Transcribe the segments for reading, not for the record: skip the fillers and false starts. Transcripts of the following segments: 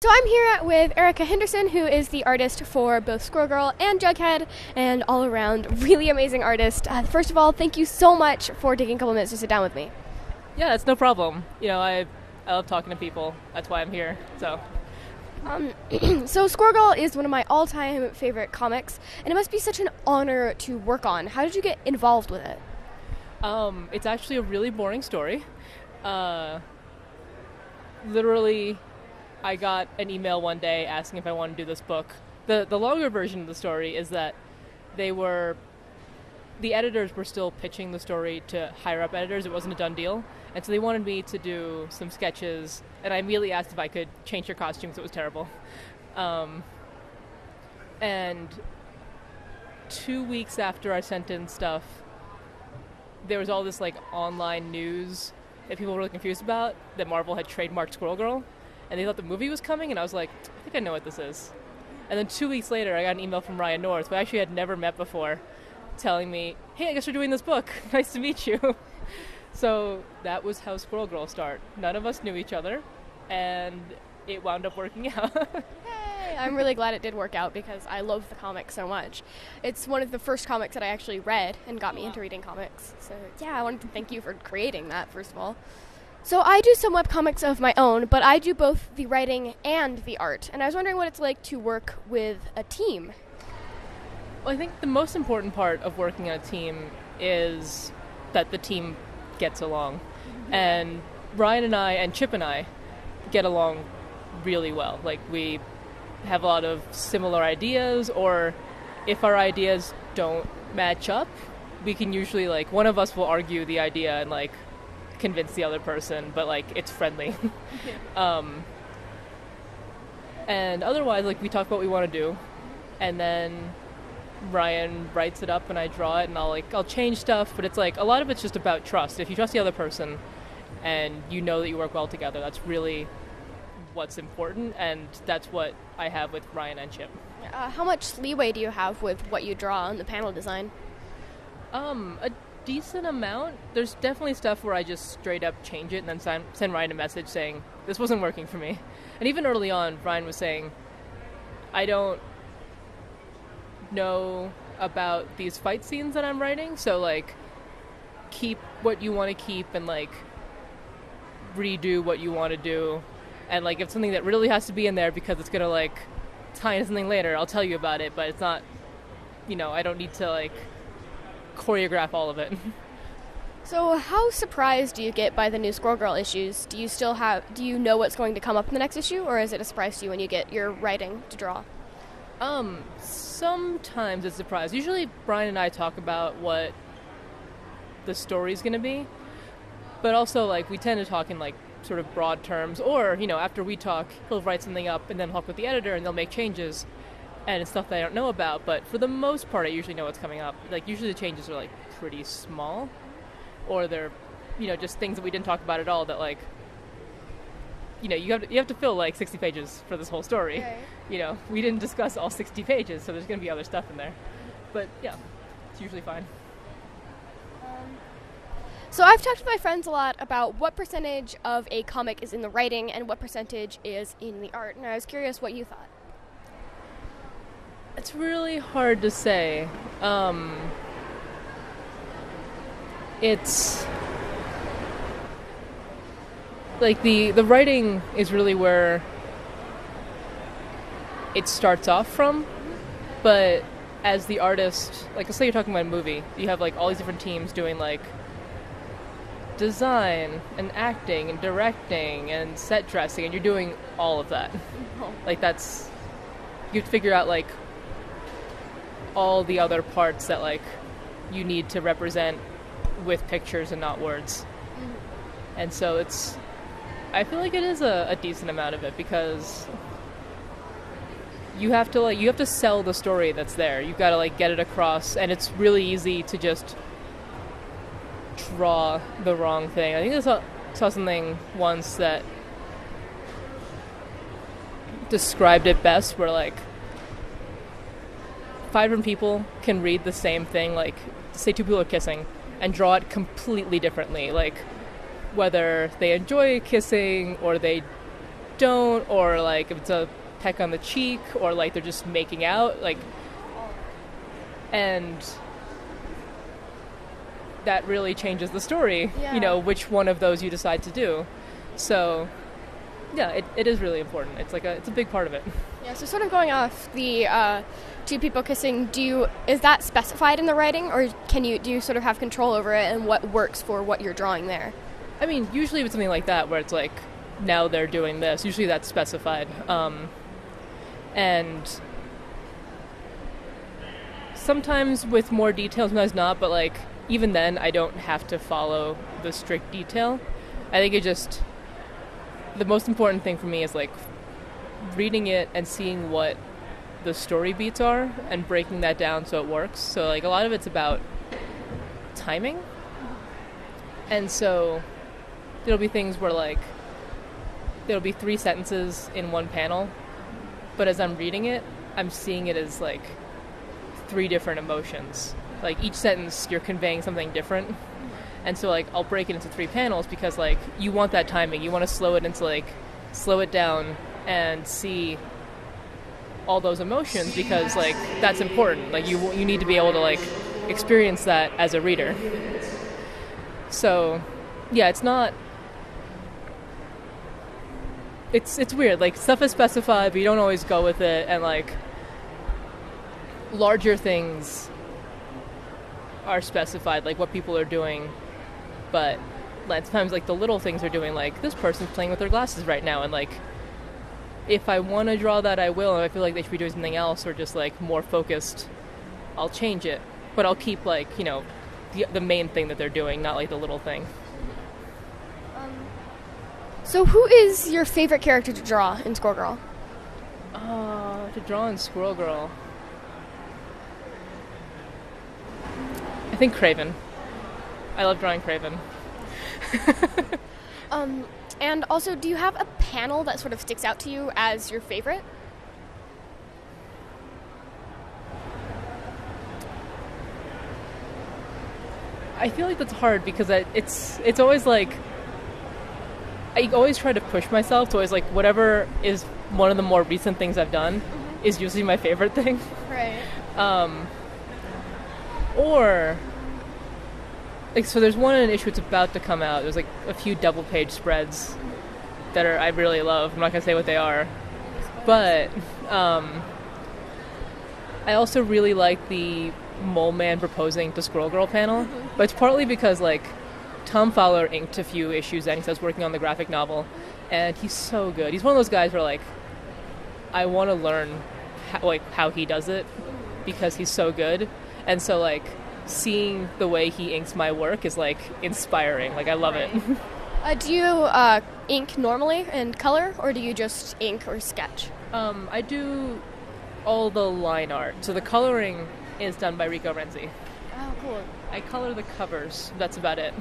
So I'm here with ERICA Henderson, who is the artist for both Squirrel and Jughead, and all around really amazing artist. First of all, thank you so much for taking a couple minutes to sit down with me. Yeah, it's no problem. You know, I love talking to people. That's why I'm here. So Squirrel is one of my all-time favorite comics, and it must be such an honor to work on. How did you get involved with it? It's actually a really boring story. Literally, I got an email one day asking if I wanted to do this book. The longer version of the story is that the editors were still pitching the story to higher up editors. It wasn't a done deal. And so they wanted me to do some sketches, and I immediately asked if I could change their costumes. It was terrible. And 2 weeks after I sent in stuff, there was all this online news that people were really confused about, that Marvel had trademarked Squirrel Girl, and they thought the movie was coming, and I was like, I think I know what this is. And then 2 weeks later, I got an email from Ryan North, who I actually had never met before, telling me, hey, I guess we're doing this book. Nice to meet you. So that was how Squirrel Girl started. None of us knew each other, and it wound up working out. Hey, I'm really glad it did work out because I love the comic so much. It's one of the first comics that I actually read and got me into reading comics. So yeah, I wanted to thank you for creating that, first of all. So I do some webcomics of my own, but I do both the writing and the art. And I was wondering what it's like to work with a team. Well, I think the most important part of working on a team is that the team gets along. Mm-hmm. And Ryan and I, and Chip and I, get along really well. We have a lot of similar ideas, or if our ideas don't match up, we can usually, one of us will argue the idea and, convince the other person, but it's friendly. And otherwise, we talk about what we want to do, and then Ryan writes it up and I draw it, and I'll change stuff, but it's a lot of it's just about trust. If you trust the other person and you know that you work well together, that's really what's important, and that's what I have with Ryan and Chip. How much leeway do you have with what you draw on the panel design? A decent amount. There's definitely stuff where I just straight up change it and then send Ryan a message saying, this wasn't working for me. And even early on, Ryan was saying, I don't know about these fight scenes that I'm writing, so keep what you want to keep and redo what you want to do. And if something that really has to be in there because it's gonna tie into something later, I'll tell you about it, but it's not, I don't need to choreograph all of it. So how surprised do you get by the new Squirrel Girl issues? Do you know what's going to come up in the next issue, or is it a surprise to you when you get your writing to draw? Sometimes it's a surprise. Usually Brian and I talk about what the story's gonna be, but also we tend to talk in sort of broad terms, or after we talk, he'll write something up and then talk with the editor and they'll make changes, and it's stuff that I don't know about, but for the most part I usually know what's coming up. Usually the changes are pretty small, or they're just things that we didn't talk about at all that you have to fill 60 pages for this whole story. Okay. We didn't discuss all 60 pages, so there's going to be other stuff in there, but yeah, it's usually fine. So I've talked to my friends a lot about what percentage of a comic is in the writing and what percentage is in the art, and I was curious what you thought. It's really hard to say. It's the writing is really where it starts off from, but as the artist, let's say you're talking about a movie, you have all these different teams doing design and acting and directing and set dressing, and you're doing all of that. That's, you have to figure out all the other parts that you need to represent with pictures and not words. Mm-hmm. And so I feel it is a decent amount of it, because you have to sell the story that's there. You've got to get it across, and it's really easy to just draw the wrong thing. I think I saw something once that described it best, where 5 different people can read the same thing, say 2 people are kissing, and draw it completely differently, whether they enjoy kissing or they don't, or like if it's a peck on the cheek, or like they're just making out, like, and that really changes the story, which one of those you decide to do. So yeah, it is really important. It's a big part of it. Yeah, so sort of going off the two people kissing, is that specified in the writing, or do you sort of have control over it and what works for what you're drawing there? I mean, usually with something like that where it's like, now they're doing this, usually that's specified. And sometimes with more details, sometimes not, but like even then I don't have to follow the strict detail. I think the most important thing for me is like reading it and seeing what the story beats are and breaking that down so it works. So like a lot of it's about timing. And so there'll be things where like there'll be 3 sentences in one panel, but as I'm reading it, I'm seeing it as like 3 different emotions. Like each sentence you're conveying something different. And so like I'll break it into 3 panels because like you want that timing. You want to slow it down and see all those emotions because like that's important. Like you need to be able to like experience that as a reader. So yeah, it's weird. Like stuff is specified, but you don't always go with it, and like larger things are specified, like what people are doing, but sometimes like the little things are doing, like this person's playing with their glasses right now, and like if I want to draw that I will, and I feel like they should be doing something else or just like more focused, I'll change it, but I'll keep like the main thing that they're doing, not like the little thing. So who is your favorite character to draw in Squirrel Girl? To draw in Squirrel Girl, I think Craven. I love drawing Craven. And also, do you have a panel that sort of sticks out to you as your favorite? I feel like that's hard because it's always like I always try to push myself to always like whatever is one of the more recent things I've done is usually my favorite thing. Right. Or like so there's one in an issue that's about to come out. There's like a few double page spreads that I really love. I'm not gonna say what they are. But I also really like the Mole Man proposing to Squirrel Girl panel. But it's partly because like Tom Fowler inked a few issues and he was working on the graphic novel, and he's so good. He's one of those guys where like I want to learn how he does it because he's so good. And so like seeing the way he inks my work is like inspiring. Like I love it. Do you ink normally in color, or do you just ink or sketch? I do all the line art. So the coloring is done by Rico Renzi. Oh, cool. I color the covers. That's about it.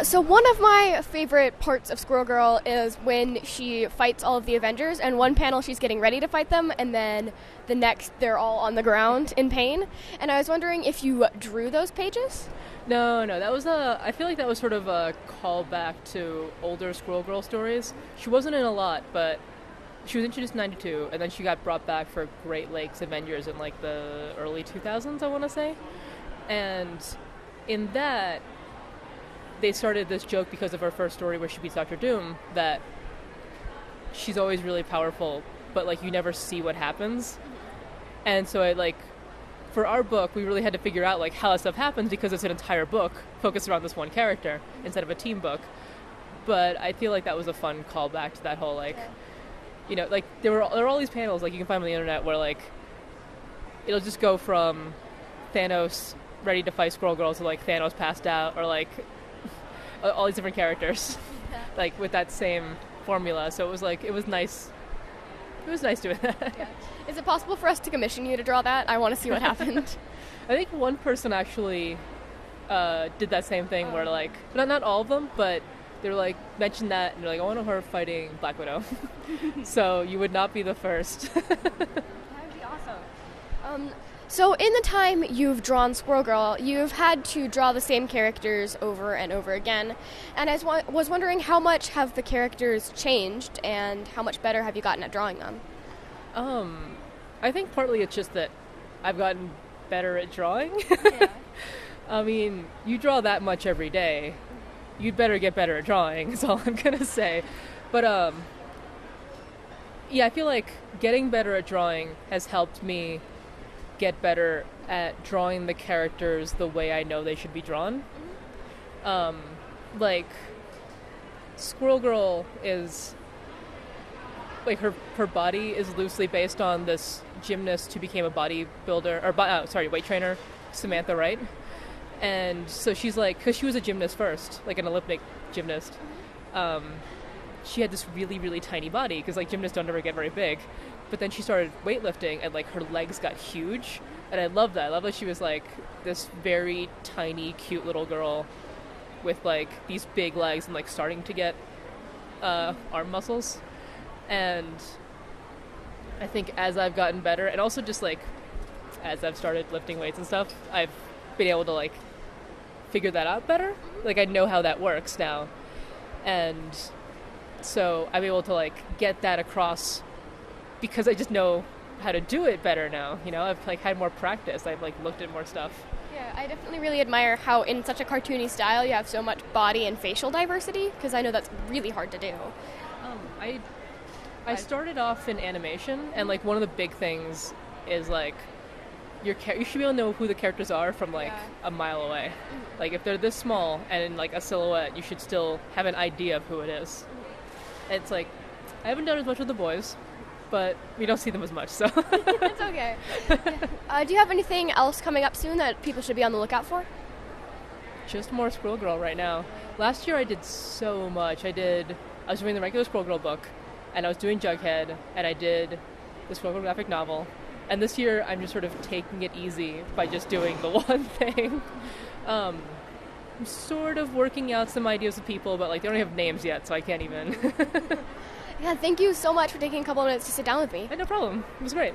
So one of my favorite parts of Squirrel Girl is when she fights all of the Avengers, and one panel she's getting ready to fight them, and then the next they're all on the ground in pain. And I was wondering if you drew those pages? No, that was I feel like that was sort of a callback to older Squirrel Girl stories. She wasn't in a lot, but she was introduced in 92, and then she got brought back for Great Lakes Avengers in like the early 2000s, I want to say. And in that, they started this joke because of her first story where she beats Dr. Doom, that she's always really powerful, but like you never see what happens. And so for our book, we really had to figure out like how that stuff happens because it's an entire book focused around this one character instead of a team book. But I feel like that was a fun callback to that whole like, like there are all these panels like you can find on the internet where like it'll just go from Thanos ready to fight Squirrel Girl to like Thanos passed out, or like all these different characters, like with that same formula. So it was nice. It was nice doing that. Yeah. Is it possible for us to commission you to draw that? I want to see what happened. I think one person actually did that same thing where like, not all of them, but they were like, mentioned that, and they're like, I want her fighting Black Widow. So you would not be the first. That would be awesome. So in the time you've drawn Squirrel Girl, you've had to draw the same characters over and over again, and I was wondering how much have the characters changed, and how much better have you gotten at drawing them? I think partly it's just that I've gotten better at drawing. Yeah. I mean, you draw that much every day, you'd better get better at drawing, is all I'm gonna say. But, yeah, I feel like getting better at drawing has helped me get better at drawing the characters the way I know they should be drawn. Like, Squirrel Girl is, like, her body is loosely based on this gymnast who became a bodybuilder, or weight trainer, Samantha Wright. And so she's like, because she was a gymnast first, like an Olympic gymnast, she had this really, really tiny body, because like gymnasts don't ever get very big. But then she started weightlifting, and like her legs got huge, and I love that. I love that she was like this very tiny, cute little girl with like these big legs and like starting to get arm muscles. And I think as I've gotten better, and also just like as I've started lifting weights and stuff, I've been able to like figure that out better. Like I know how that works now, and so I'm able to like get that across because I just know how to do it better now. You know, I've like had more practice. I've like looked at more stuff. Yeah, I definitely really admire how in such a cartoony style you have so much body and facial diversity, because I know that's really hard to do. I started off in animation, and like one of the big things is like you should be able to know who the characters are from like a mile away. Like if they're this small and in like a silhouette, you should still have an idea of who it is. It's like I haven't done as much with the boys, but we don't see them as much, so It's okay. Do you have anything else coming up soon that people should be on the lookout for? Just more Squirrel Girl right now. Last year I did so much. I was doing the regular Squirrel Girl book, and I was doing Jughead, and I did the Squirrel Girl graphic novel. And this year I'm just sort of taking it easy by just doing the one thing. I'm sort of working out some ideas with people, but like they don't have names yet, so I can't even. Yeah, thank you so much for taking a couple of minutes to sit down with me. No problem. It was great.